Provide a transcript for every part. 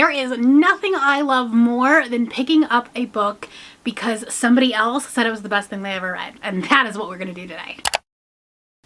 There is nothing I love more than picking up a book because somebody else said it was the best thing they ever read, and that is what we're going to do today.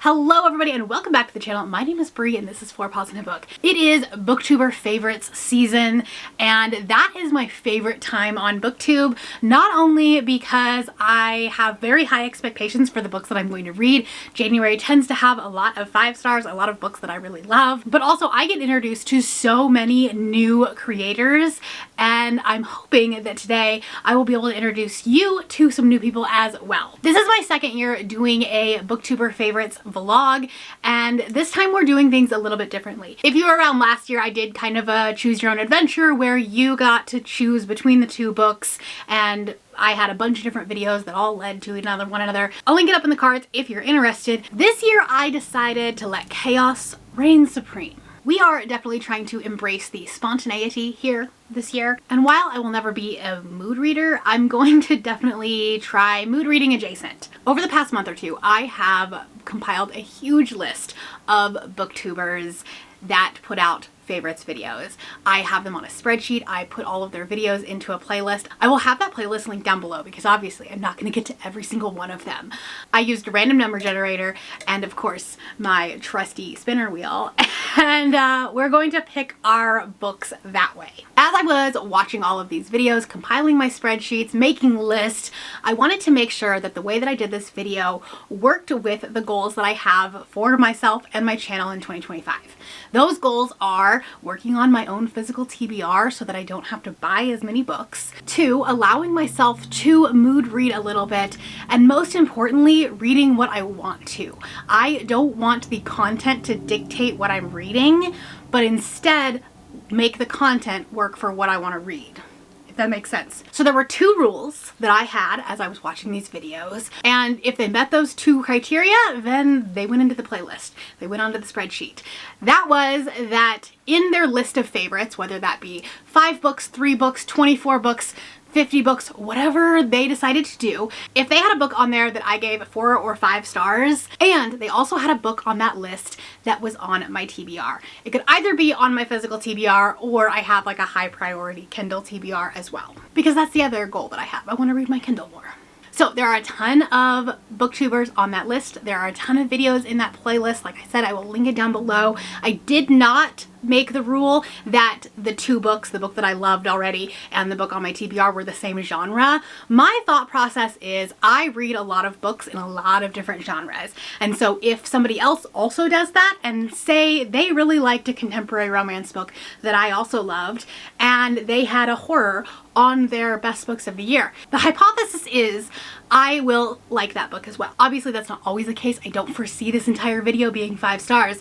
Hello everybody and welcome back to the channel. My name is Bree and this is 4 Paws in a Book. It is Booktuber favorites season and that is my favorite time on Booktube, not only because I have very high expectations for the books that I'm going to read. January tends to have a lot of 5 stars, a lot of books that I really love, but also I get introduced to so many new creators and I'm hoping that today I will be able to introduce you to some new people as well. This is my second year doing a Booktuber favorites vlog, and this time we're doing things a little bit differently. If you were around last year, I did kind of a choose your own adventure where you got to choose between the 2 books, and I had a bunch of different videos that all led to one another. I'll link it up in the cards if you're interested. This year I decided to let chaos reign supreme. We are definitely trying to embrace the spontaneity here this year. And while I will never be a mood reader, I'm going to definitely try mood reading adjacent. Over the past month or 2, I have compiled a huge list of booktubers that put out favorites videos. I have them on a spreadsheet. I put all of their videos into a playlist. I will have that playlist linked down below because obviously I'm not going to get to every single one of them. I used a random number generator and of course my trusty spinner wheel, and we're going to pick our books that way. As I was watching all of these videos, compiling my spreadsheets, making lists, I wanted to make sure that the way that I did this video worked with the goals that I have for myself and my channel in 2025. Those goals are working on my own physical TBR so that I don't have to buy as many books, 2, allowing myself to mood read a little bit, and most importantly, reading what I want to. I don't want the content to dictate what I'm reading, but instead make the content work for what I want to read. If that makes sense. So there were 2 rules that I had as I was watching these videos, and if they met those 2 criteria, then they went into the playlist. They went onto the spreadsheet. That was that in their list of favorites, whether that be 5 books, 3 books, 24 books, 50 books, whatever they decided to do, if they had a book on there that I gave 4 or 5 stars, and they also had a book on that list that was on my TBR. It could either be on my physical TBR or I have like a high priority Kindle TBR as well, because that's the other goal that I have. I want to read my Kindle more. So there are a ton of booktubers on that list. There are a ton of videos in that playlist. Like I said, I will link it down below. I did not make the rule that the 2 books, the book that I loved already and the book on my TBR, were the same genre. My thought process is I read a lot of books in a lot of different genres. And so if somebody else also does that and say they really liked a contemporary romance book that I also loved and they had a horror on their best books of the year, the hypothesis is I will like that book as well. Obviously that's not always the case. I don't foresee this entire video being 5 stars,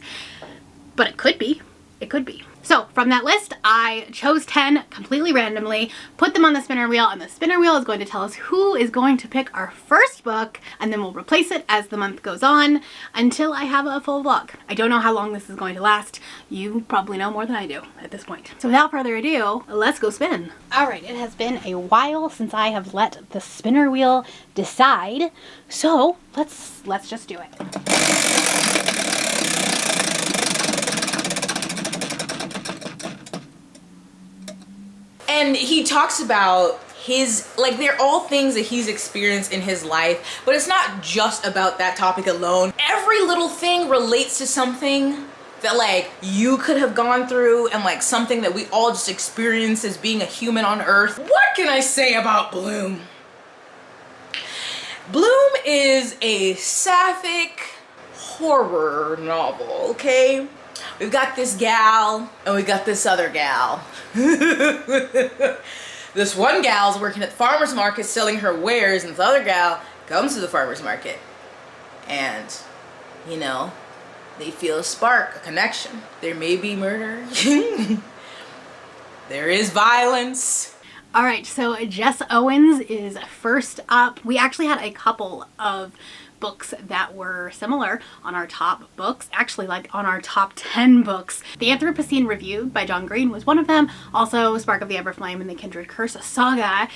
but it could be. It could be. So from that list, I chose 10 completely randomly, put them on the spinner wheel, and the spinner wheel is going to tell us who is going to pick our first book, and then we'll replace it as the month goes on until I have a full vlog. I don't know how long this is going to last. You probably know more than I do at this point. So without further ado, let's go spin. All right, it has been a while since I have let the spinner wheel decide, so let's just do it. And he talks about his, like, they're all things that he's experienced in his life, but it's not just about that topic alone. Every little thing relates to something that, like, you could have gone through and, like, something that we all just experience as being a human on Earth. What can I say about Bloom? Bloom is a sapphic horror novel, okay? We've got this gal and we got this other gal. This one gal's working at the farmer's market selling her wares, and this other gal comes to the farmer's market and, you know, they feel a spark, a connection. There may be murder. There is violence. All right, so Jess Owens is first up. We actually had a couple of books that were similar on our top books, actually like on our top 10 books. The Anthropocene Reviewed by John Green was one of them, also Spark of the Everflame and the Kindred Curse saga,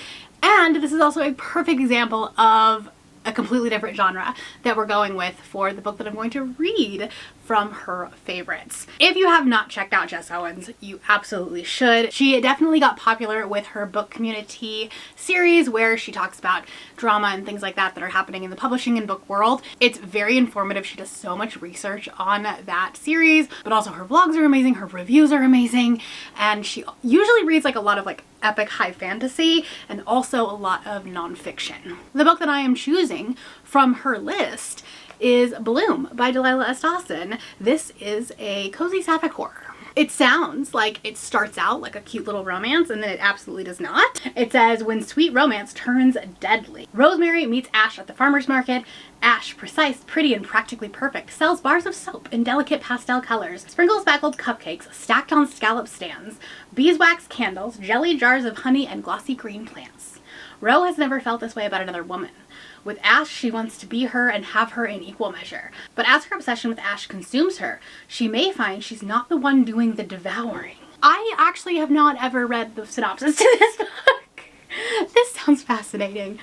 and this is also a perfect example of a completely different genre that we're going with for the book that I'm going to read from her favorites. If you have not checked out Jess Owens, you absolutely should. She definitely got popular with her book community series where she talks about drama and things like that are happening in the publishing and book world. It's very informative. She does so much research on that series, but also her vlogs are amazing, her reviews are amazing, and she usually reads like a lot of like epic high fantasy and also a lot of nonfiction. The book that I am choosing from her list is Bloom by Delilah S. Dawson. This is a cozy sapphic horror. It sounds like it starts out like a cute little romance, and then it absolutely does not. It says, when sweet romance turns deadly. Rosemary meets Ash at the farmer's market. Ash, precise, pretty, and practically perfect, sells bars of soap in delicate pastel colors, sprinkles speckled cupcakes stacked on scallop stands, beeswax candles, jelly jars of honey, and glossy green plants. Ro has never felt this way about another woman. With Ash, she wants to be her and have her in equal measure. But as her obsession with Ash consumes her, she may find she's not the one doing the devouring. I actually have not ever read the synopsis to this book. This sounds fascinating.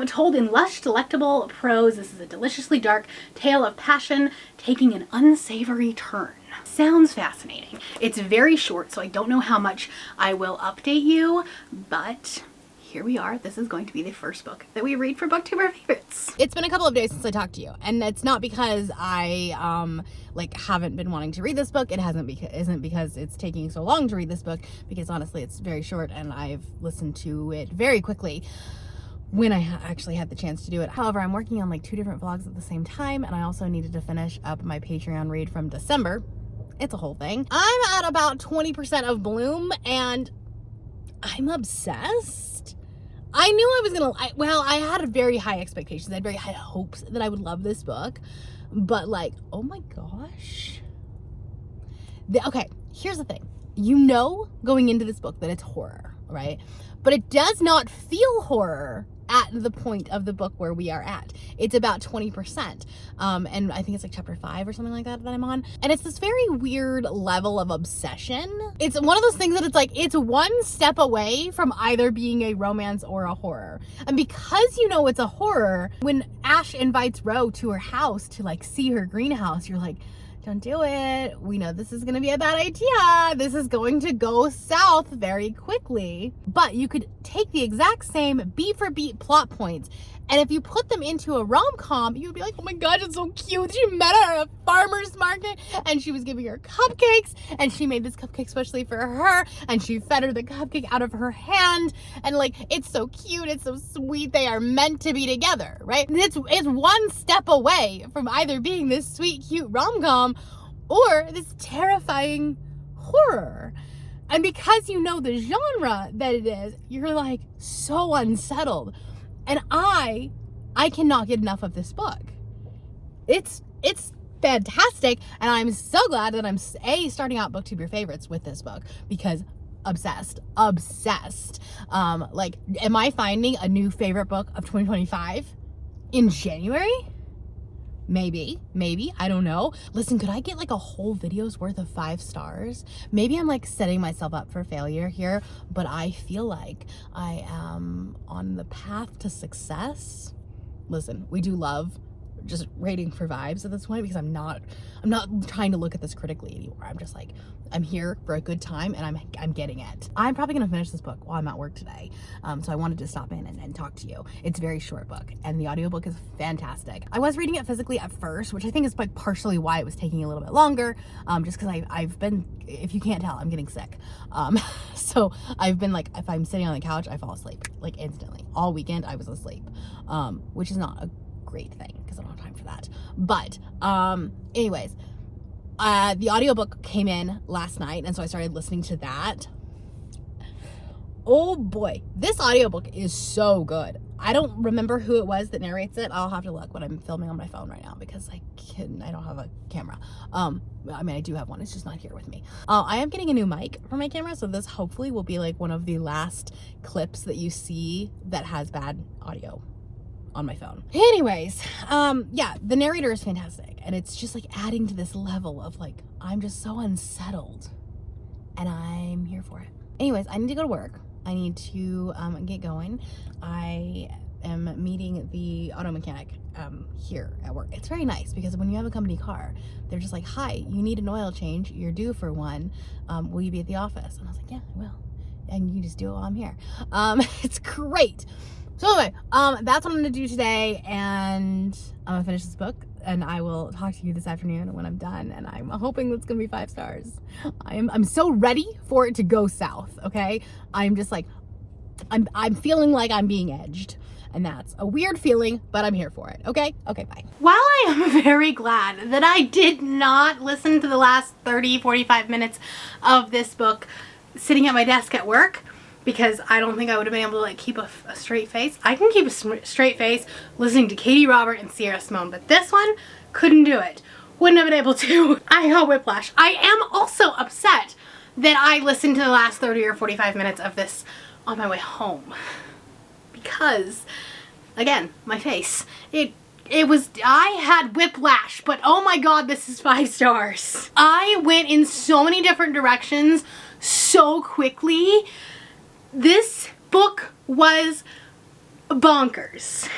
Told in lush, delectable prose, this is a deliciously dark tale of passion taking an unsavory turn. Sounds fascinating. It's very short, so I don't know how much I will update you, but here we are. This is going to be the first book that we read for Booktuber favorites. It's been a couple of days since I talked to you, and it's not because I haven't been wanting to read this book. It isn't because it's taking so long to read this book, because honestly it's very short and I've listened to it very quickly when I actually had the chance to do it. However, I'm working on like 2 different vlogs at the same time, and I also needed to finish up my Patreon read from December. It's a whole thing. I'm at about 20% of Bloom and I'm obsessed. I knew I was gonna, I had very high expectations. I had very high hopes that I would love this book, but like, oh my gosh. Okay, here's the thing. You know going into this book that it's horror, right? But it does not feel horror at the point of the book where we are at. It's about 20%. And I think it's like chapter 5 or something like that I'm on. And it's this very weird level of obsession. It's one of those things that it's like, it's one step away from either being a romance or a horror. And because you know it's a horror, when Ash invites Ro to her house to like see her greenhouse, you're like, don't do it. We know this is going to be a bad idea. This is going to go south very quickly. But you could take the exact same beat for beat plot points, and if you put them into a rom-com, you would be like, oh my god, it's so cute. She met her at a farmer's market and she was giving her cupcakes, and she made this cupcake especially for her, and she fed her the cupcake out of her hand, and like, it's so cute, it's so sweet. They are meant to be together, right? It's one step away from either being this sweet, cute rom-com or this terrifying horror. And because you know the genre that it is, you're like so unsettled. And I cannot get enough of this book. It's fantastic, and I'm so glad that I'm starting out Booktuber favorites with this book, because obsessed. Like, am I finding a new favorite book of 2025 in January? Maybe, I don't know. Listen, could I get like a whole video's worth of 5 stars? Maybe I'm like setting myself up for failure here, but I feel like I am on the path to success. Listen, we do love just rating for vibes at this point, because I'm not trying to look at this critically anymore. I'm just like, I'm here for a good time, and I'm getting it. I'm probably gonna finish this book while I'm at work today, so I wanted to stop in and talk to you. It's a very short book, and the audiobook is fantastic. I was reading it physically at first, which I think is like partially why it was taking a little bit longer, just because I've been, if you can't tell, I'm getting sick. So I've been like, if I'm sitting on the couch, I fall asleep like instantly. All weekend I was asleep, which is not a great thing because I don't have time for that. But anyways, the audiobook came in last night, and so I started listening to that. Oh boy, this audiobook is so good. I don't remember who it was that narrates it. I'll have to look when I'm filming on my phone right now, because I don't have a camera. I mean, I do have one, it's just not here with me. I am getting a new mic for my camera, so this hopefully will be like one of the last clips that you see that has bad audio on my phone. Anyways, yeah, the narrator is fantastic, and it's just like adding to this level of like, I'm just so unsettled, and I'm here for it. Anyways, I need to go to work. I need to get going. I am meeting the auto mechanic here at work. It's very nice because when you have a company car, they're just like, hi, you need an oil change. You're due for one. Will you be at the office? And I was like, yeah, I will. And you just do it while I'm here. It's great. So anyway, that's what I'm gonna do today, and I'm gonna finish this book, and I will talk to you this afternoon when I'm done, and I'm hoping it's gonna be 5 stars. I'm so ready for it to go south, okay? I'm just like, I'm feeling like I'm being edged, and that's a weird feeling, but I'm here for it, okay? Okay, bye. While I am very glad that I did not listen to the last 30, 45 minutes of this book sitting at my desk at work, because I don't think I would have been able to like keep a straight face. I can keep a straight face listening to Katie Robert and Sierra Simone, but this one couldn't do it. Wouldn't have been able to. I got whiplash. I am also upset that I listened to the last 30 or 45 minutes of this on my way home, because again, my face, I had whiplash, but oh my god, this is 5 stars. I went in so many different directions so quickly. This book was bonkers.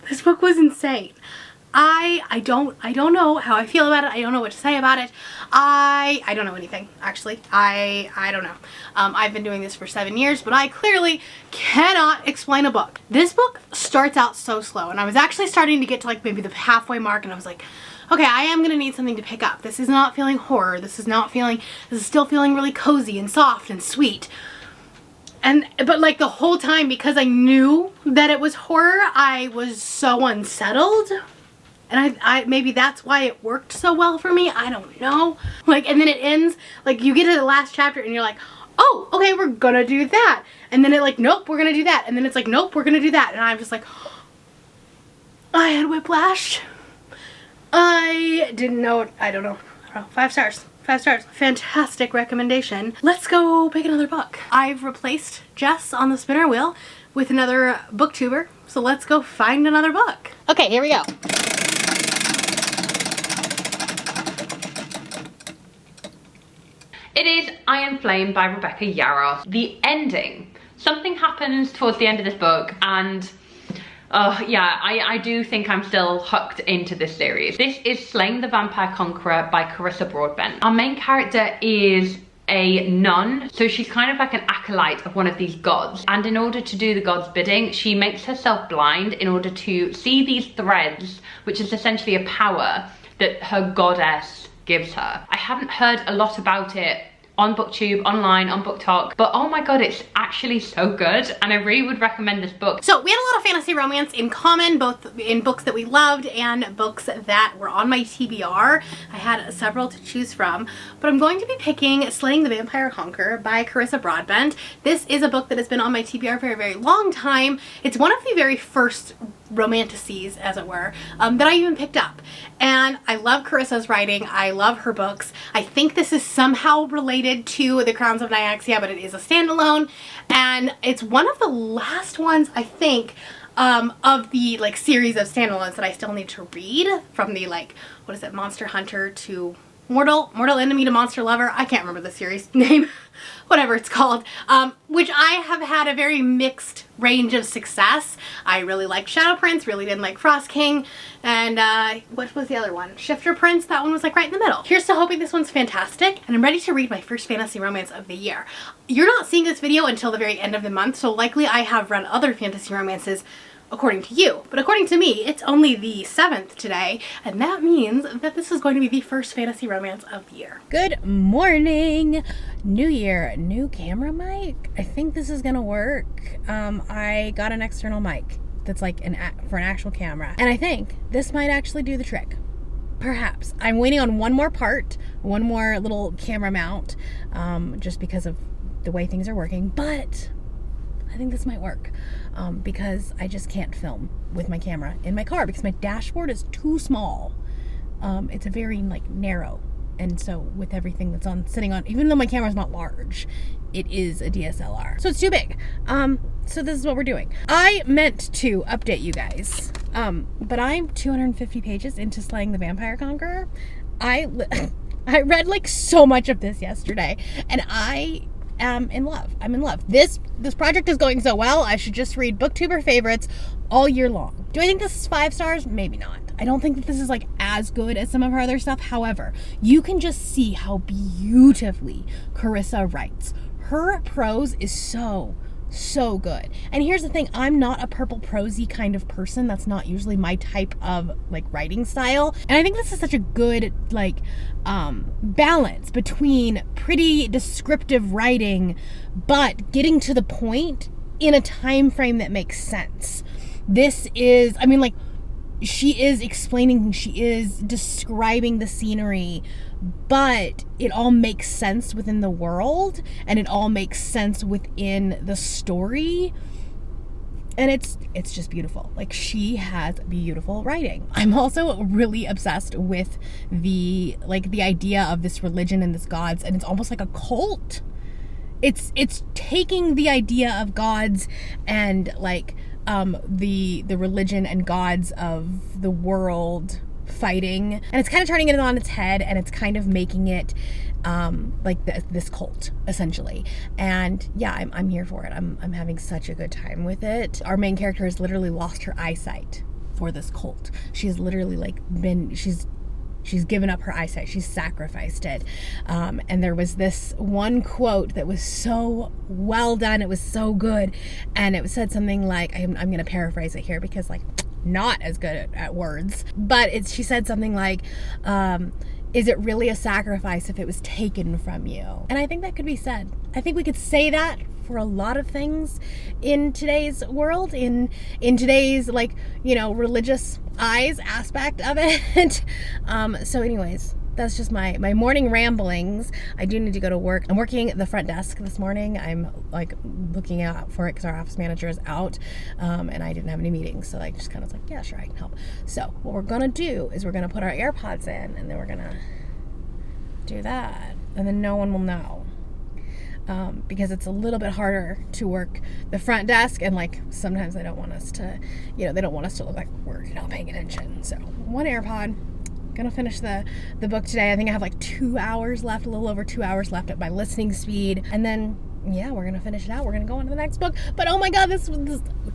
This book was insane. I don't know how I feel about it. I don't know what to say about it. I don't know anything, actually. I don't know. I've been doing this for 7 years, but I clearly cannot explain a book. This book starts out so slow, and I was actually starting to get to like maybe the halfway mark, and I was like, okay, I am gonna need something to pick up. This is not feeling horror. This is still feeling really cozy and soft and sweet. But like the whole time, because I knew that it was horror, I was so unsettled. And I maybe that's why it worked so well for me. I don't know. Like, and then it ends, like you get to the last chapter and you're like, oh, okay, we're gonna do that. And then it like, nope, we're gonna do that. And then it's like, nope, we're gonna do that. And I'm just like, I had whiplash. I didn't know, I don't know, 5 stars. 5 stars. Fantastic recommendation. Let's go pick another book. I've replaced Jess on the spinner wheel with another booktuber, so let's go find another book. Okay, here we go. It is Iron Flame by Rebecca Yarros. The ending. Something happens towards the end of this book, and yeah, I do think I'm still hooked into this series. This is Slaying the Vampire Conqueror by Carissa Broadbent. Our main character is a nun, so she's kind of like an acolyte of one of these gods, and in order to do the god's bidding, she makes herself blind in order to see these threads, which is essentially a power that her goddess gives her. I haven't heard a lot about it on Booktube, online, on BookTok, but oh my god, it's actually so good, and I really would recommend this book. So we had a lot of fantasy romance in common, both in books that we loved and books that were on my TBR. I had several to choose from, but I'm going to be picking Slaying the Vampire Conqueror by Carissa Broadbent. This is a book that has been on my TBR for a very long time. It's one of the very first romanticities, as it were, that I even picked up. And I love Carissa's writing. I love her books. I think this is somehow related to The Crowns of Nyaxia, but it is a standalone. And it's one of the last ones, I think, of the like series of standalones that I still need to read, from the like, what is it, Monster Hunter to Mortal Enemy to Monster Lover. I can't remember the series name, whatever it's called, which I have had a very mixed range of success. I really liked Shadow Prince, really didn't like Frost King, and what was the other one? Shifter Prince, that one was like right in the middle. Here's to hoping this one's fantastic, and I'm ready to read my first fantasy romance of the year. You're not seeing this video until the very end of the month, so likely I have read other fantasy romances according to you, but according to me, it's only the 7th today, and that means that this is going to be the first fantasy romance of the year. Good morning! New year, new camera mic. I think this is gonna work. I got an external mic that's like for an actual camera, and I think this might actually do the trick. Perhaps. I'm waiting on one more part, one more little camera mount, just because of the way things are working, but I think this might work, because I just can't film with my camera in my car because my dashboard is too small. It's a very like narrow, and so with everything that's sitting on, even though my camera's not large, it is a DSLR, so it's too big. So this is what we're doing. I meant to update you guys, but I'm 250 pages into Slaying the Vampire Conqueror. I read like so much of this yesterday, and I am in love. I'm in love. This project is going so well, I should just read Booktuber favorites all year long. Do I think this is 5 stars? Maybe not. I don't think that this is like as good as some of her other stuff. However, you can just see how beautifully Carissa writes. Her prose is so good. And here's the thing, I'm not a purple prosy kind of person. That's not usually my type of like writing style. And I think this is such a good like balance between pretty descriptive writing but getting to the point in a time frame that makes sense. This is, I mean, like, she is explaining, she is describing the scenery, but it all makes sense within the world and it all makes sense within the story. And it's just beautiful. Like, she has beautiful writing. I'm also really obsessed with the idea of this religion and this gods, and it's almost like a cult. It's taking the idea of gods and like the religion and gods of the world fighting, and it's kind of turning it on its head, and it's kind of making it like this cult essentially. And yeah, I'm here for it. I'm having such a good time with it. Our main character has literally lost her eyesight for this cult. She's literally like she's given up her eyesight. She's sacrificed it. And there was this one quote that was so well done. It was so good. And it said something like, I'm going to paraphrase it here because like not as good at words, but she said something like, is it really a sacrifice if it was taken from you? And I think that could be said. I think we could say that for a lot of things in today's world, in today's like, you know, religious eyes aspect of it. So anyways, that's just my morning ramblings. I do need to go to work. I'm working the front desk this morning. I'm like looking out for it because our office manager is out, and I didn't have any meetings, so I just kind of was like, yeah, sure, I can help. So what we're gonna do is we're gonna put our AirPods in, and then we're gonna do that, and then no one will know. Because it's a little bit harder to work the front desk, and like sometimes they don't want us to, you know, they don't want us to look like we're not paying attention. So one AirPod. Gonna finish the book today. I think I have like 2 hours left, a little over 2 hours left at my listening speed, and then yeah, we're gonna finish it out. We're gonna go on to the next book. But oh my god, this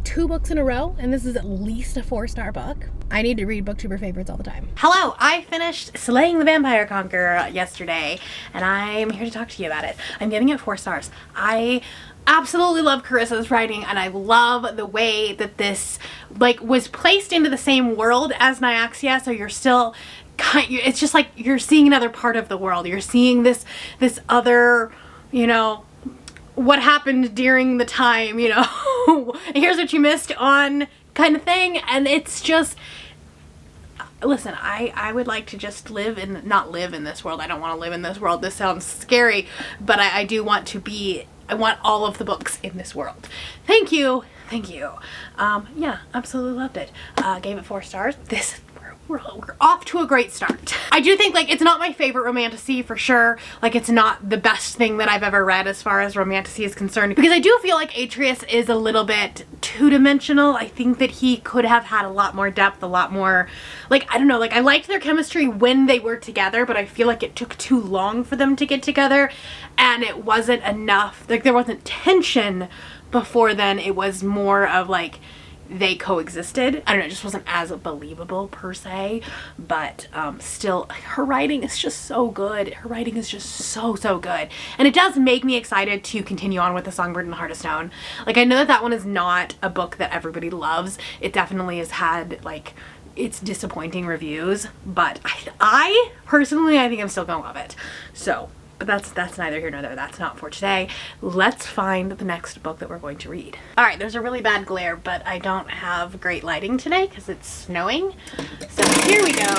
2 books in a row, and this is at least a 4-star book. I need to read Booktuber favorites all the time. Hello, I finished Slaying the Vampire Conqueror yesterday, and I'm here to talk to you about it. I'm giving it 4 stars. I absolutely love Carissa's writing, and I love the way that this like was placed into the same world as Nyaxia, so you're still it's just like you're seeing another part of the world. You're seeing this other, you know, what happened during the time, you know, here's what you missed on kind of thing. And it's just, listen, I would like to just not live in this world. I don't want to live in this world. This sounds scary, but I do want to be, I want all of the books in this world. Thank you. Yeah, absolutely loved it. Gave it 4 stars. We're off to a great start. I do think like it's not my favorite romantasy for sure. Like it's not the best thing that I've ever read as far as romantasy is concerned, because I do feel like Atreus is a little bit two-dimensional. I think that he could have had a lot more depth, a lot more, like, I don't know, like I liked their chemistry when they were together, but I feel like it took too long for them to get together, and it wasn't enough, like there wasn't tension before then. It was more of like they coexisted. I don't know, it just wasn't as believable per se, but still her writing is just so good. Her writing is just so good, and it does make me excited to continue on with The Songbird and the Heart of Stone. Like I know that one is not a book that everybody loves. It definitely has had like its disappointing reviews, but I personally I think I'm still gonna love it. So but that's neither here nor there. That's not for today. Let's find the next book that we're going to read. All right, there's a really bad glare, but I don't have great lighting today because it's snowing. So here we go.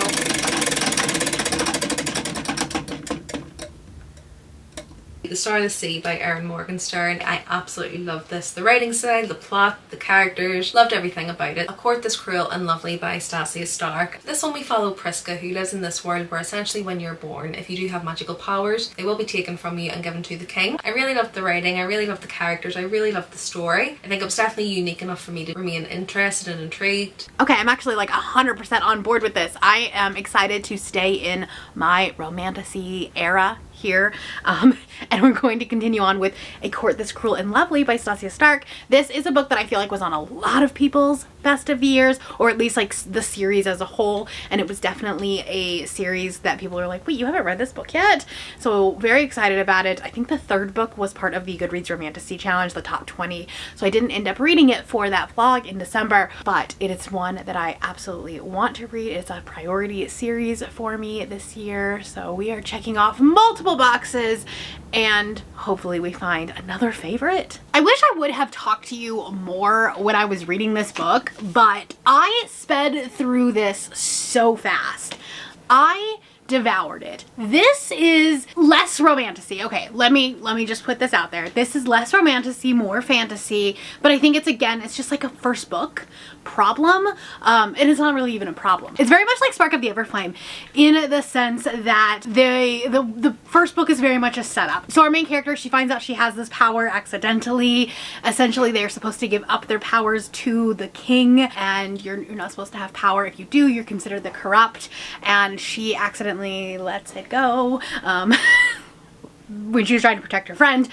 The Star of the Sea by Erin Morgenstern. I absolutely loved this. The writing style, the plot, the characters, loved everything about it. A Court This Cruel and Lovely by Stasia Stark. This one we follow Priska, who lives in this world where essentially when you're born, if you do have magical powers, they will be taken from you and given to the king. I really loved the writing, I really loved the characters, I really loved the story. I think it was definitely unique enough for me to remain interested and intrigued. Okay, I'm actually like 100% on board with this. I am excited to stay in my romantasy era here. And we're going to continue on with A Court This Cruel and Lovely by Stasia Stark. This is a book that I feel like was on a lot of people's best of the years, or at least like the series as a whole, and it was definitely a series that people are like, wait, you haven't read this book yet? So very excited about it. I think the third book was part of the Goodreads Romantasy Challenge, the top 20, so I didn't end up reading it for that vlog in December, but it is one that I absolutely want to read. It's a priority series for me this year, so we are checking off multiple boxes and hopefully we find another favorite. I wish I would have talked to you more when I was reading this book, but I sped through this so fast. I devoured it. This is less romantasy. Okay, let me just put this out there. This is less romantasy, more fantasy, but I think it's just like a first book problem. And it's not really even a problem. It's very much like Spark of the Everflame in the sense that the first book is very much a setup. So our main character, she finds out she has this power accidentally. Essentially, they're supposed to give up their powers to the king, and you're not supposed to have power. If you do, you're considered the corrupt, and she accidentally lets it go. When she was trying to protect her friend.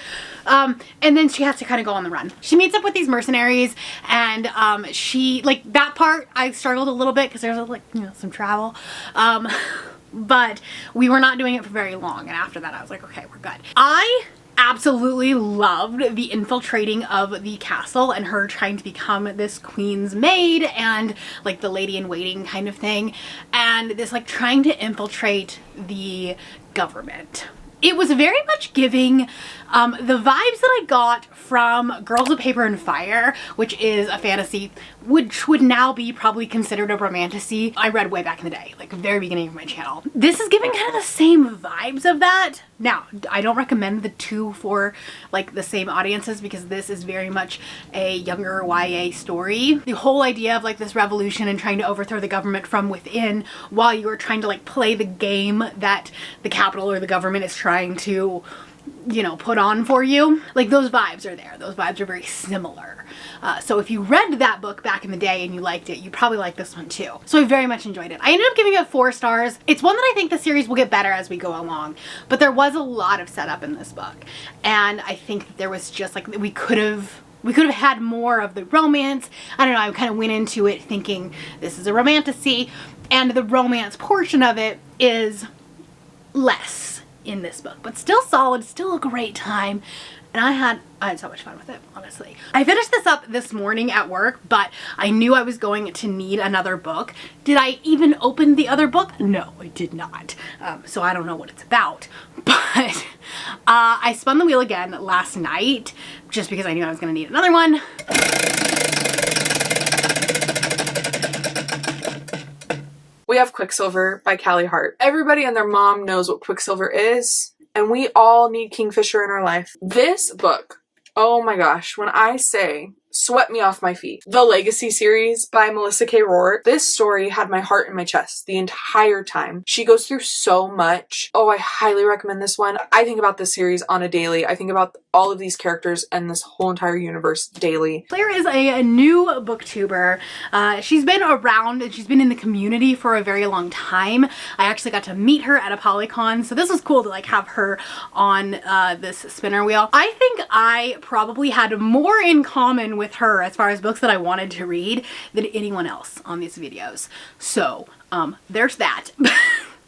And then she has to kind of go on the run. She meets up with these mercenaries, and she, like, that part I struggled a little bit because there's like, you know, some travel. But we were not doing it for very long, and after that I was like, okay, we're good. I absolutely loved the infiltrating of the castle and her trying to become this queen's maid and like the lady in waiting kind of thing, and this like trying to infiltrate the government. It was very much giving the vibes that I got from Girls of Paper and Fire, which is a fantasy, which would now be probably considered a romantasy. I read way back in the day, like the very beginning of my channel. This is giving kind of the same vibes of that. Now, I don't recommend the two for like the same audiences because this is very much a younger YA story. The whole idea of like this revolution and trying to overthrow the government from within while you are trying to like play the game that the capital or the government is trying to, you know, put on for you. Like those vibes are there. Those vibes are very similar. So if you read that book back in the day and you liked it, you probably like this one too. So I very much enjoyed it. I ended up giving it 4 stars. It's one that I think the series will get better as we go along, but there was a lot of setup in this book. And I think that there was just like, we could have had more of the romance. I don't know, I kind of went into it thinking this is a romantasy, and the romance portion of it is less in this book, but still solid, still a great time. And I had so much fun with it, honestly. I finished this up this morning at work, but I knew I was going to need another book. Did I even open the other book? No, I did not. So I don't know what it's about, but I spun the wheel again last night just because I knew I was gonna need another one. We have Quicksilver by Callie Hart. Everybody and their mom knows what Quicksilver is, and we all need Kingfisher in our life. This book, oh my gosh, when I say swept me off my feet. The Legacy series by Melissa K. Rourke. This story had my heart in my chest the entire time. She goes through so much. Oh, I highly recommend this one. I think about this series on a daily. I think about all of these characters and this whole entire universe daily. Claire is a new booktuber. She's been around and she's been in the community for a very long time. I actually got to meet her at a Polycon, so this was cool to like have her on this spinner wheel. I think I probably had more in common with her as far as books that I wanted to read than anyone else on these videos. So there's that.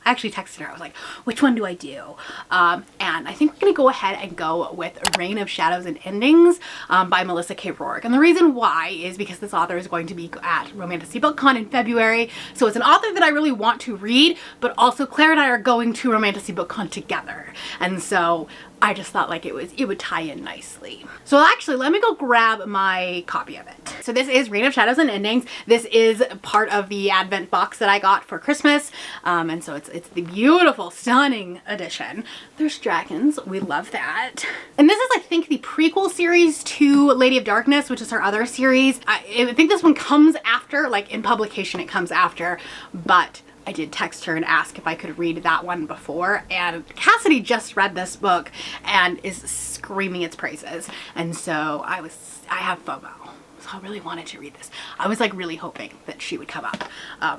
I actually texted her. I was like, which one do I do? And I think we're going to go ahead and go with Reign of Shadows and Endings by Melissa K. Rourke. And the reason why is because this author is going to be at Romantasy BookCon in February. So it's an author that I really want to read, but also Claire and I are going to Romantasy BookCon together. And so I just thought like it would tie in nicely. So actually, let me go grab my copy of it. So this is Reign of Shadows and Endings. This is part of the Advent box that I got for Christmas. And so it's the beautiful, stunning edition. There's dragons. We love that. And this is, I think, the prequel series to Lady of Darkness, which is her other series. I think this one comes after, like in publication it comes after, but I did text her and ask if I could read that one before, and Cassidy just read this book and is screaming its praises, and so I have FOMO. So I really wanted to read this. I was like really hoping that she would come up.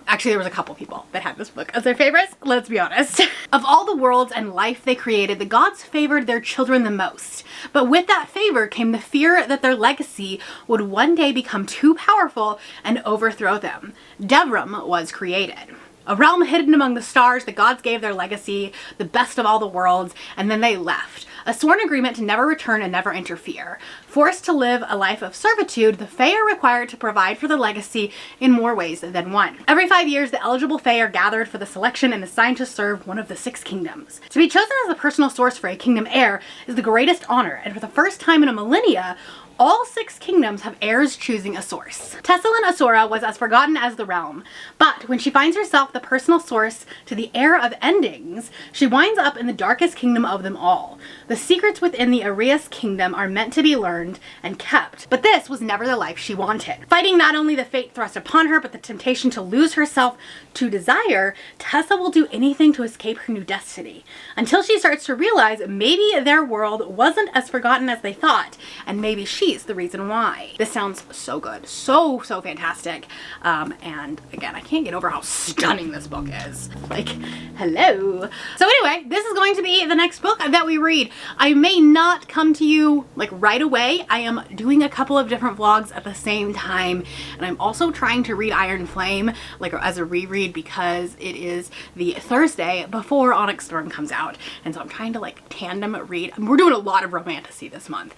Actually, there was a couple people that had this book as their favorites, let's be honest. Of all the worlds and life they created, the gods favored their children the most. But with that favor came the fear that their legacy would one day become too powerful and overthrow them. Devrim was created. A realm hidden among the stars, the gods gave their legacy, the best of all the worlds, and then they left. A sworn agreement to never return and never interfere. Forced to live a life of servitude, the Fae are required to provide for the legacy in more ways than one. Every 5 years, the eligible Fae are gathered for the selection and assigned to serve one of the 6 kingdoms. To be chosen as the personal source for a kingdom heir is the greatest honor, and for the first time in a millennia, all 6 kingdoms have heirs choosing a source. Tessalin Asura was as forgotten as the realm, but when she finds herself the personal source to the heir of endings, she winds up in the darkest kingdom of them all. The secrets within the Arias kingdom are meant to be learned and kept, but this was never the life she wanted. Fighting not only the fate thrust upon her, but the temptation to lose herself to desire, Tessa will do anything to escape her new destiny, until she starts to realize maybe their world wasn't as forgotten as they thought, and maybe she's the reason why. This sounds so good. So fantastic. And again, I can't get over how stunning this book is. Like, hello. So anyway, this is going to be the next book that we read. I may not come to you like right away. I am doing a couple of different vlogs at the same time, and I'm also trying to read Iron Flame like as a reread because it is the Thursday before Onyx Storm comes out, and so I'm trying to like tandem read. We're doing a lot of romantasy this month,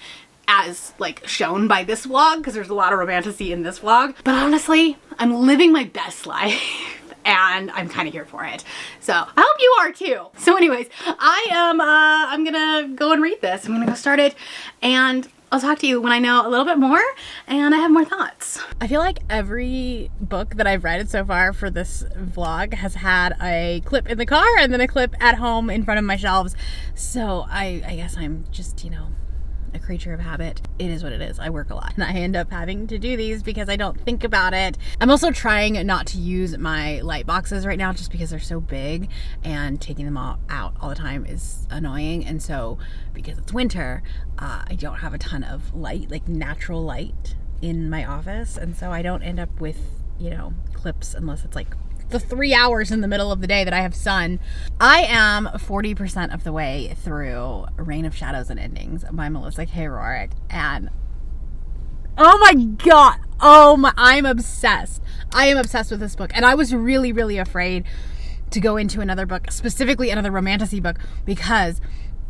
as like shown by this vlog, because there's a lot of romantasy in this vlog. But honestly, I'm living my best life and I'm kind of here for it. So I hope you are too. So anyways, I'm gonna go and read this. I'm gonna go start it, and I'll talk to you when I know a little bit more and I have more thoughts. I feel like every book that I've read so far for this vlog has had a clip in the car and then a clip at home in front of my shelves. So I guess I'm just, you know, a creature of habit. It is what it is. I work a lot and I end up having to do these because I don't think about it. I'm also trying not to use my light boxes right now just because they're so big, and taking them all out all the time is annoying. And so because it's winter, I don't have a ton of light, like natural light in my office, and so I don't end up with, you know, clips unless it's like the 3 hours in the middle of the day that I have sun. I am 40% of the way through Reign of Shadows and Endings by Melissa K. Rorick, and oh my god, I'm obsessed. I am obsessed with this book, and I was really afraid to go into another book, specifically another romantasy book, because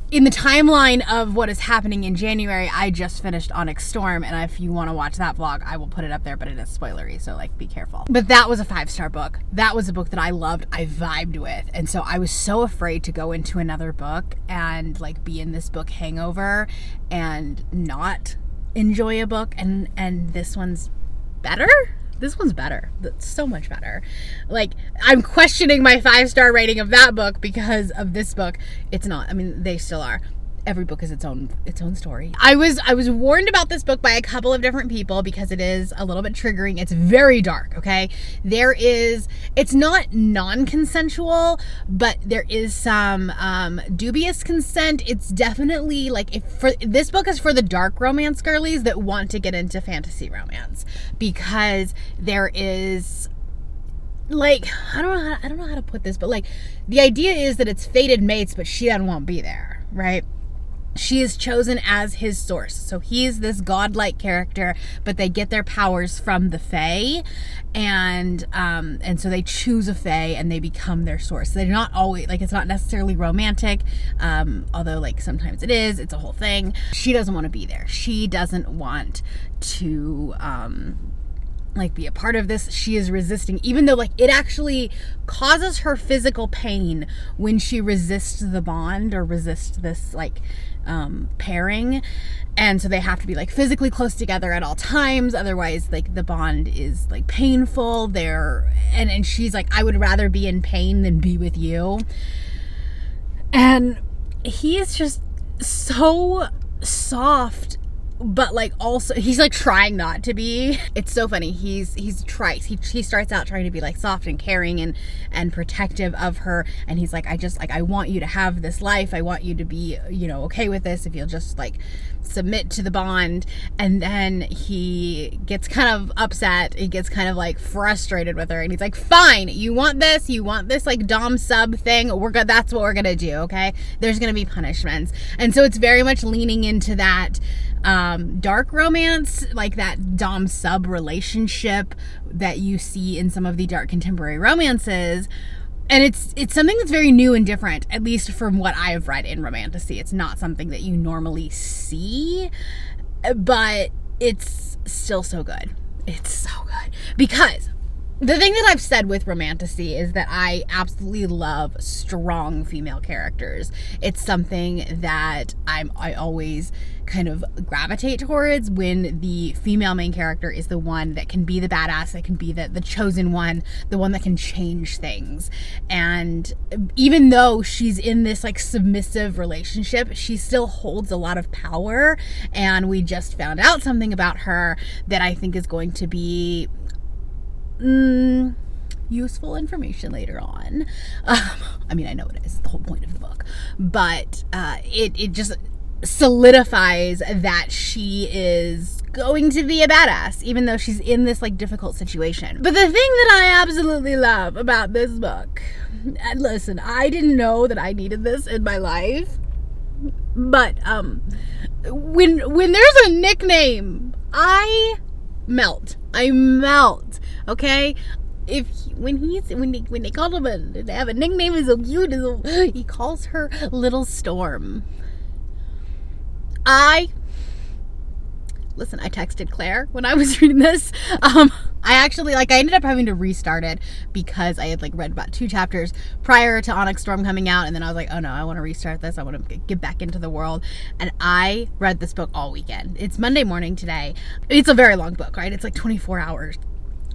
in the timeline of what is happening in January, I just finished Onyx Storm, and if you want to watch that vlog, I will put it up there, but it is spoilery, so like be careful. But that was a 5-star book. That was a book that I loved, I vibed with, and so I was so afraid to go into another book and like be in this book hangover and not enjoy a book, and this one's better. This one's better. That's so much better. Like, I'm questioning my 5-star rating of that book because of this book. It's not. I mean, they still are. Every book is its own story. I was warned about this book by a couple of different people because it is a little bit triggering. It's very dark, okay? It's not non-consensual, but there is some dubious consent. It's definitely like, this book is for the dark romance girlies that want to get into fantasy romance, because there is, like, I don't know how to put this, but like the idea is that it's fated mates, but she won't be there, right? She is chosen as his source. So he's this godlike character, but they get their powers from the Fae, and so they choose a Fae and they become their source. They're not always, like, it's not necessarily romantic, although like sometimes it is. It's a whole thing. She doesn't want to be there. She doesn't want to like be a part of this. She is resisting, even though like it actually causes her physical pain when she resists the bond or resists this like pairing, and so they have to be like physically close together at all times, otherwise like the bond is like painful. And she's like, I would rather be in pain than be with you. And he is just so soft but like also he's like trying not to be. It's so funny. He's trite. He starts out trying to be like soft and caring and protective of her, and he's like, I want you to have this life. I want you to be, you know, okay with this if you'll just like submit to the bond. And then he gets kind of upset. He gets kind of like frustrated with her, and he's like, fine, you want this like dom sub thing, that's what we're gonna do, okay? There's gonna be punishments. And so it's very much leaning into that dark romance, like that dom sub relationship that you see in some of the dark contemporary romances. And it's something that's very new and different, at least from what I've read in romantasy. It's not something that you normally see, but it's still so good. It's so good. Because the thing that I've said with romantasy is that I absolutely love strong female characters. It's something that I always kind of gravitate towards when the female main character is the one that can be the badass, that can be the chosen one, the one that can change things. And even though she's in this like submissive relationship, she still holds a lot of power. And we just found out something about her that I think is going to be useful information later on. I mean, I know it is the whole point of the book, but it just solidifies that she is going to be a badass, even though she's in this like difficult situation. But the thing that I absolutely love about this book, and listen, I didn't know that I needed this in my life, but when there's a nickname, I melt. Okay, when they call him they have a nickname is so cute. He calls her Little Storm. I texted Claire when I was reading this. I ended up having to restart it because I had like read about 2 chapters prior to Onyx Storm coming out, and then I was like, oh no, I want to restart this. I want to get back into the world. And I read this book all weekend. It's Monday morning today. It's a very long book, right? It's like 24 hours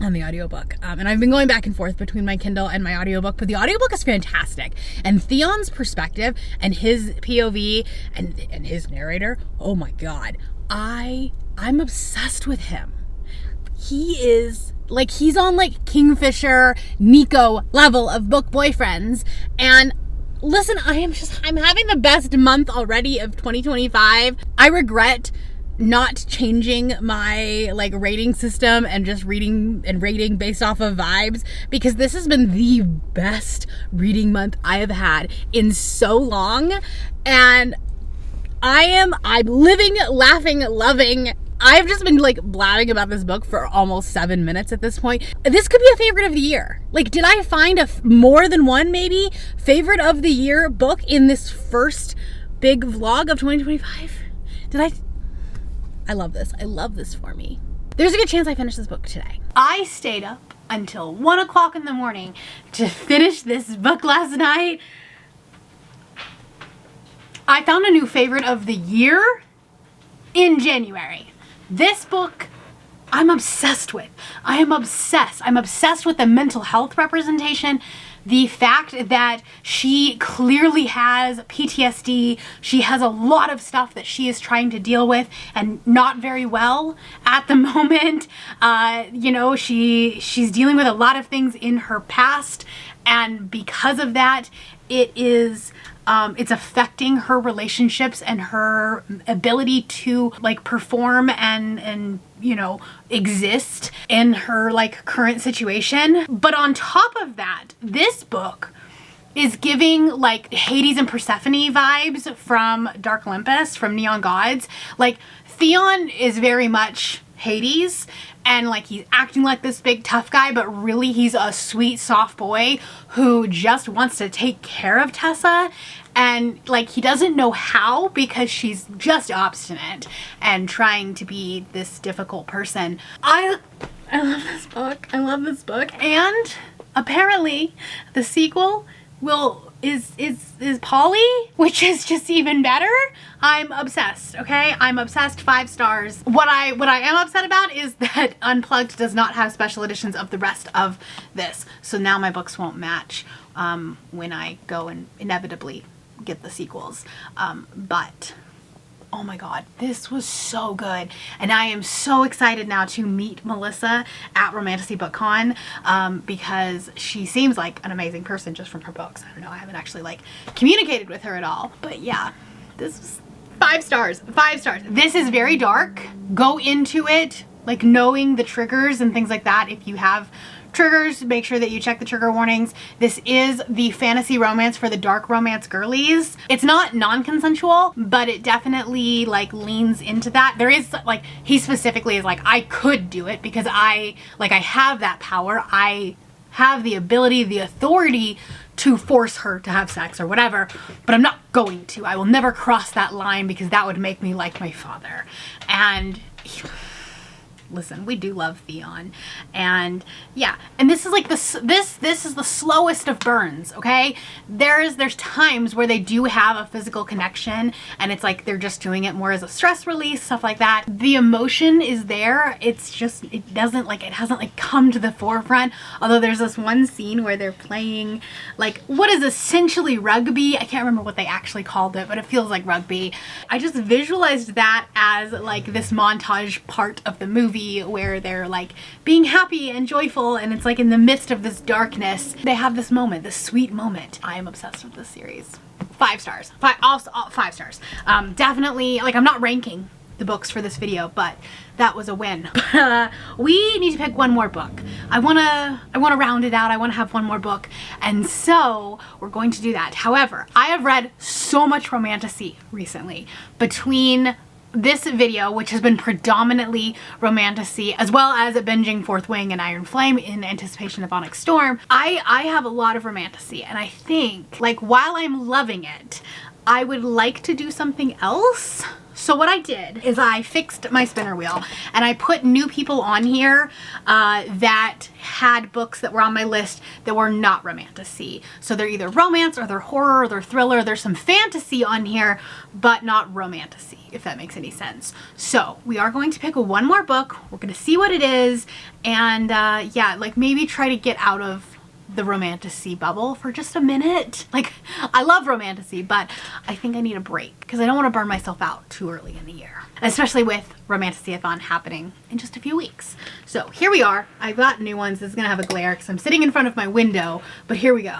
on the audiobook. And I've been going back and forth between my Kindle and my audiobook, but the audiobook is fantastic. And Theon's perspective and his POV and his narrator, oh my God, I'm obsessed with him. He is like, he's on like Kingfisher, Nico level of book boyfriends. And listen, I'm having the best month already of 2025. I regret not changing my like rating system and just reading and rating based off of vibes, because this has been the best reading month I have had in so long. And I'm living, laughing, loving. I've just been like blabbing about this book for almost 7 minutes at this point. This could be a favorite of the year. Like, did I find more than one maybe favorite of the year book in this first big vlog of 2025? I love this. I love this for me. There's a good chance I finish this book today. I stayed up until 1 o'clock in the morning to finish this book last night. I found a new favorite of the year in January. This book I'm obsessed with. I am obsessed. I'm obsessed with the mental health representation. The fact that she clearly has PTSD. She has a lot of stuff that she is trying to deal with and not very well at the moment. She's dealing with a lot of things in her past, and because of that, it's affecting her relationships and her ability to like perform and exist in her like current situation. But on top of that, this book is giving like Hades and Persephone vibes from Dark Olympus, from Neon Gods. Like, Theon is very much Hades, and like he's acting like this big tough guy, but really he's a sweet soft boy who just wants to take care of Tessa, and like he doesn't know how because she's just obstinate and trying to be this difficult person. I love this book. I love this book. And apparently the sequel is Polly, which is just even better. I'm obsessed, okay? I'm obsessed. 5 stars. What I am upset about is that Unplugged does not have special editions of the rest of this. So now my books won't match when I go and inevitably get the sequels. But oh my god, this was so good. And I am so excited now to meet Melissa at Romantasy Book Con, because she seems like an amazing person just from her books. I don't know, I haven't actually like communicated with her at all. But yeah, this was 5 stars, 5 stars. This is very dark. Go into it like knowing the triggers and things like that. If you have triggers, make sure that you check the trigger warnings. This is the fantasy romance for the dark romance girlies. It's not non-consensual, but it definitely like leans into that. There is like, he specifically is like, I could do it because I have that power. I have the ability, the authority to force her to have sex or whatever, but I'm not going to. I will never cross that line because that would make me like my father. And listen, we do love Theon. And yeah, and this is like this is the slowest of burns, okay? There's times where they do have a physical connection and it's like they're just doing it more as a stress release, stuff like that. The emotion is there. It's just, it hasn't like come to the forefront. Although there's this one scene where they're playing like what is essentially rugby. I can't remember what they actually called it, but it feels like rugby. I just visualized that as like this montage part of the movie where they're like being happy and joyful, and it's like in the midst of this darkness they have this moment, this sweet moment. I am obsessed with this series. 5 stars. 5 stars. Definitely, like, I'm not ranking the books for this video, but that was a win. We need to pick one more book. I wanna round it out. I wanna have one more book, and so we're going to do that. However, I have read so much romantasy recently between this video, which has been predominantly romantasy, as well as binging Fourth Wing and Iron Flame in anticipation of Onyx Storm. I have a lot of romantasy, and I think, like, while I'm loving it, I would like to do something else. So what I did is I fixed my spinner wheel and I put new people on here that had books that were on my list that were not romantasy. So they're either romance or they're horror or they're thriller. There's some fantasy on here, but not romantasy, if that makes any sense. So we are going to pick one more book. We're going to see what it is, and yeah, like maybe try to get out of the romantasy bubble for just a minute. Like, I love romantasy, but I think I need a break because I don't want to burn myself out too early in the year, especially with Romantasy-a-thon happening in just a few weeks. So here we are. I've got new ones. This is gonna have a glare because I'm sitting in front of my window, but here we go.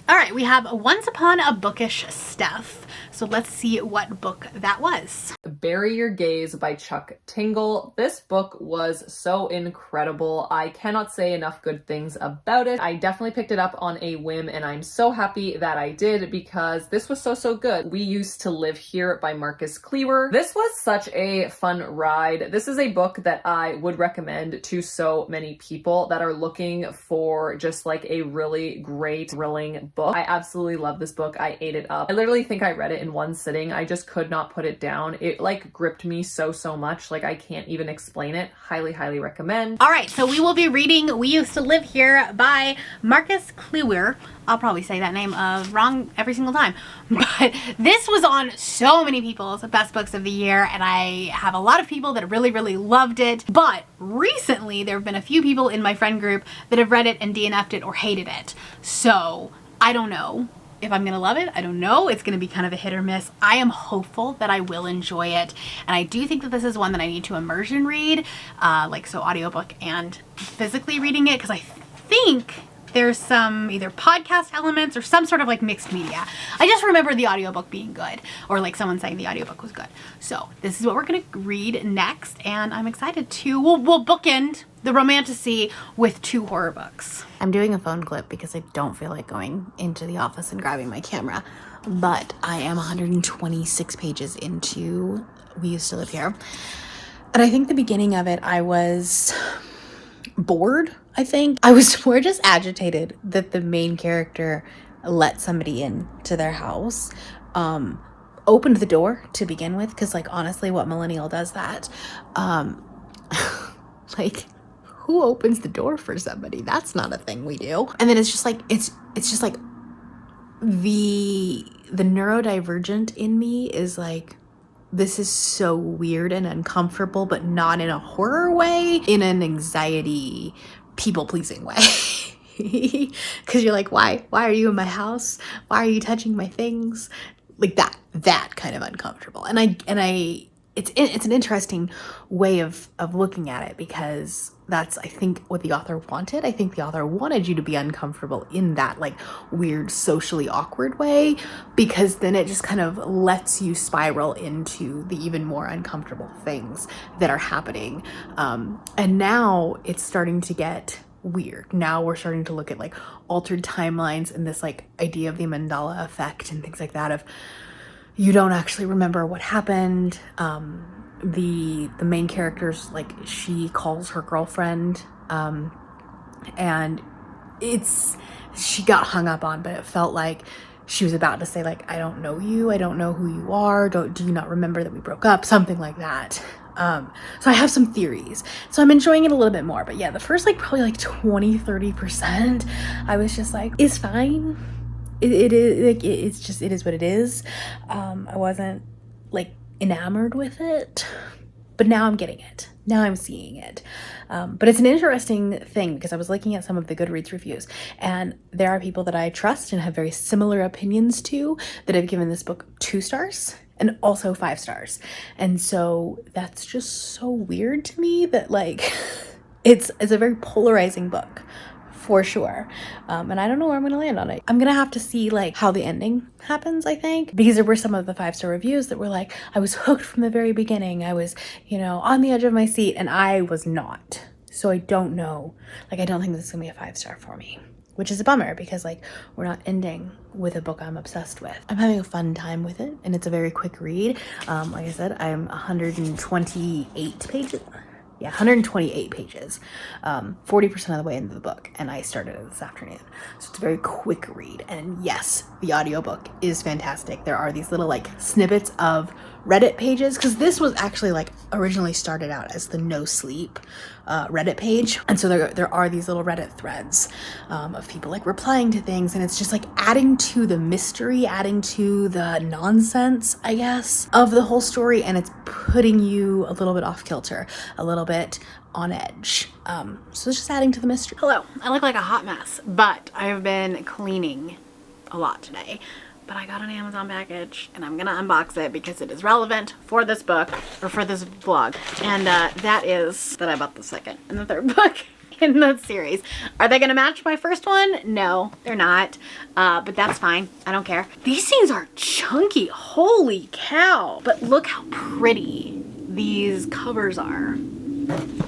All right, we have Once Upon a Bookish Stuff. So let's see what book that was. Bury Your Gaze by Chuck Tingle. This book was so incredible. I cannot say enough good things about it. I definitely picked it up on a whim, and I'm so happy that I did because this was so good. We Used to Live Here by Marcus Cleaver. This was such a fun ride. This is a book that I would recommend to so many people that are looking for just like a really great, thrilling book. I absolutely love this book. I ate it up. I literally think I read it in one sitting. I just could not put it down. It like gripped me so much. Like, I can't even explain it. Highly recommend. All right, so we will be reading We Used to Live Here by Marcus Cleaver. I'll probably say that name wrong every single time, but this was on so many people's best books of the year, and I have a lot of people that really loved it. But recently there have been a few people in my friend group that have read it and DNF'd it or hated it. So I don't know if I'm gonna love it. I don't know. It's gonna be kind of a hit or miss. I am hopeful that I will enjoy it, and I do think that this is one that I need to immersion read, like so audiobook and physically reading it, because I think there's some either podcast elements or some sort of like mixed media. I just remember the audiobook being good, or like someone saying the audiobook was good. So this is what we're gonna read next, and I'm excited to, we'll bookend the romantasy with 2 horror books. I'm doing a phone clip because I don't feel like going into the office and grabbing my camera, but I am 126 pages into We Used to Live Here. And I think the beginning of it, I was bored, I think. I was more just agitated that the main character let somebody into their house, opened the door to begin with, because like honestly, what millennial does that? Like, who opens the door for somebody? That's not a thing we do. And then it's just like, it's just like the neurodivergent in me is like, this is so weird and uncomfortable, but not in a horror way, in an anxiety, people-pleasing way. because you're like, why are you in my house? Why are you touching my things? Like that kind of uncomfortable. And it's an interesting way of looking at it, because that's, I think, what the author wanted. I think the author wanted you to be uncomfortable in that like weird socially awkward way, because then it just kind of lets you spiral into the even more uncomfortable things that are happening. And now it's starting to get weird. Now we're starting to look at like altered timelines and this like idea of the Mandela effect and things like that, of you don't actually remember what happened. The main character's like, she calls her girlfriend, and she got hung up on, but it felt like she was about to say like, I don't know you, I don't know who you are, do you not remember that we broke up, something like that. So I have some theories, so I'm enjoying it a little bit more. But yeah, the first like probably like 20-30% I was just like, it's fine. It is like, it's just, it is what it is. I wasn't like enamored with it, but now I'm getting it. Now I'm seeing it. But it's an interesting thing, because I was looking at some of the Goodreads reviews, and there are people that I trust and have very similar opinions to that have given this book 2 stars and also 5 stars. And so that's just so weird to me that like it's a very polarizing book, for sure. And I don't know where I'm gonna land on it. I'm gonna have to see like how the ending happens, I think, because there were some of the 5-star reviews that were like, I was hooked from the very beginning, I was, you know, on the edge of my seat, and I was not. So I don't know, like, I don't think this is gonna be a 5-star for me, which is a bummer, because like, we're not ending with a book I'm obsessed with. I'm having a fun time with it, and it's a very quick read. Like I said, I'm 128 pages. Yeah, 128 pages, 40% of the way into the book, and I started it this afternoon. So it's a very quick read, and yes, the audiobook is fantastic. There are these little like snippets of Reddit pages, because this was actually like originally started out as the No Sleep Reddit page, and so there are these little Reddit threads of people like replying to things, and it's just like adding to the mystery, adding to the nonsense, I guess, of the whole story, and it's putting you a little bit off kilter, a little bit on edge. So it's just adding to the mystery. Hello, I look like a hot mess, but I've been cleaning a lot today. But I got an Amazon package, and I'm gonna unbox it because it is relevant for this book, or for this vlog. And that is that I bought the second and the third book in the series. Are they gonna match my first one? No, they're not. But that's fine. I don't care. These things are chunky. Holy cow. But look how pretty these covers are.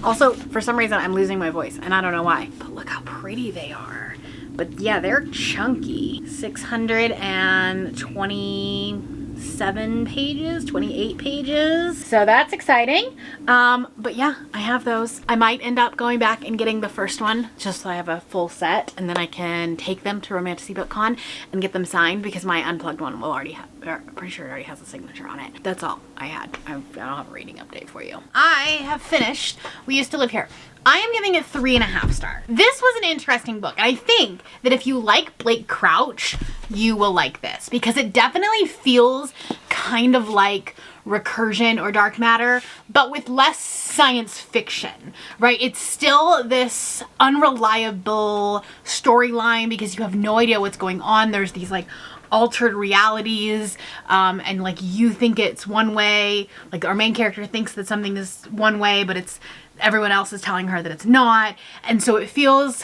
Also, for some reason, I'm losing my voice, and I don't know why. But look how pretty they are. But yeah, they're chunky. 627 pages, 28 pages. So that's exciting. But yeah, I have those. I might end up going back and getting the first one just so I have a full set, and then I can take them to Romantasy Book Con and get them signed, because my unplugged one will already have, I'm pretty sure it already has a signature on it. That's all I had. I don't have a reading update for you. I have finished We Used to Live Here. I am giving it 3.5 stars. This was an interesting book. I think that if you like Blake Crouch, you will like this, because it definitely feels kind of like Recursion or Dark Matter, but with less science fiction, right? It's still this unreliable storyline because you have no idea what's going on. There's these like altered realities, and like you think it's one way, like our main character thinks that something is one way, but it's everyone else is telling her that it's not. And so it feels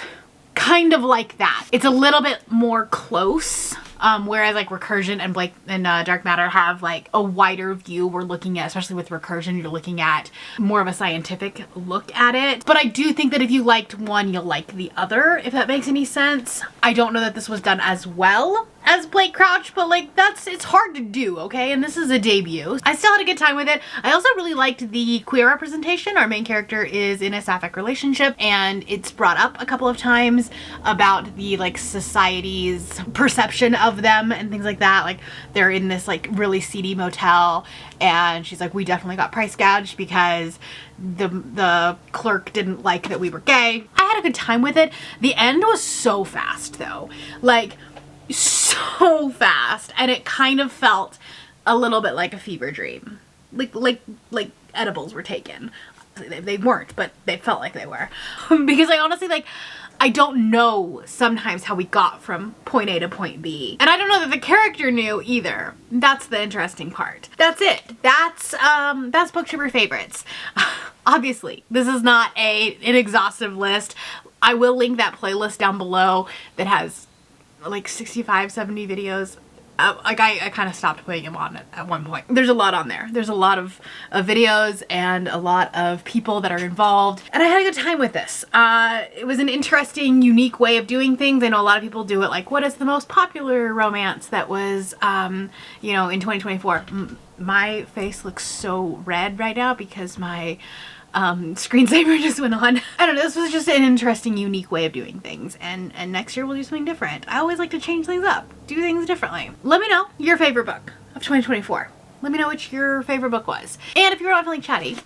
kind of like that. It's a little bit more close, whereas like Recursion and Blake and Dark Matter have like a wider view. We're looking at, especially with Recursion, you're looking at more of a scientific look at it. But I do think that if you liked one, you'll like the other, if that makes any sense. I don't know that this was done as well as Blake Crouch, but like it's hard to do, okay? And this is a debut. I still had a good time with it. I also really liked the queer representation. Our main character is in a sapphic relationship, and it's brought up a couple of times about the like society's perception of them and things like that. Like they're in this like really seedy motel, and she's like, we definitely got price gouged because the clerk didn't like that we were gay. I had a good time with it. The end was so fast though. Like so fast, and it kind of felt a little bit like a fever dream, like edibles were taken. They weren't, but they felt like they were. Because I honestly, like, I don't know sometimes how we got from point A to point B. And I don't know that the character knew either. That's the interesting part. That's it. That's Booktuber favorites. Obviously, this is not an exhaustive list. I will link that playlist down below that has like 65, 70 videos. Like I kind of stopped putting them on at one point. There's a lot on there. There's a lot of videos and a lot of people that are involved. And I had a good time with this. It was an interesting, unique way of doing things. I know a lot of people do it like, what is the most popular romance that was, you know, in 2024? My face looks so red right now because my screensaver just went on. I don't know, this was just an interesting, unique way of doing things, and next year we'll do something different. I always like to change things up, do things differently. Let me know your favorite book of 2024. Let me know which your favorite book was. And if you're not feeling chatty,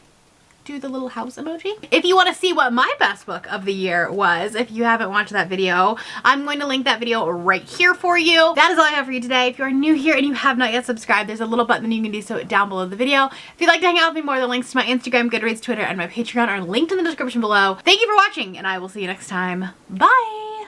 do the little house emoji. If you want to see what my best book of the year was, if you haven't watched that video, I'm going to link that video right here for you. That is all I have for you today. If you are new here and you have not yet subscribed, there's a little button that you can do so down below the video. If you'd like to hang out with me more, the links to my Instagram, Goodreads, Twitter, and my Patreon are linked in the description below. Thank you for watching, and I will see you next time. Bye!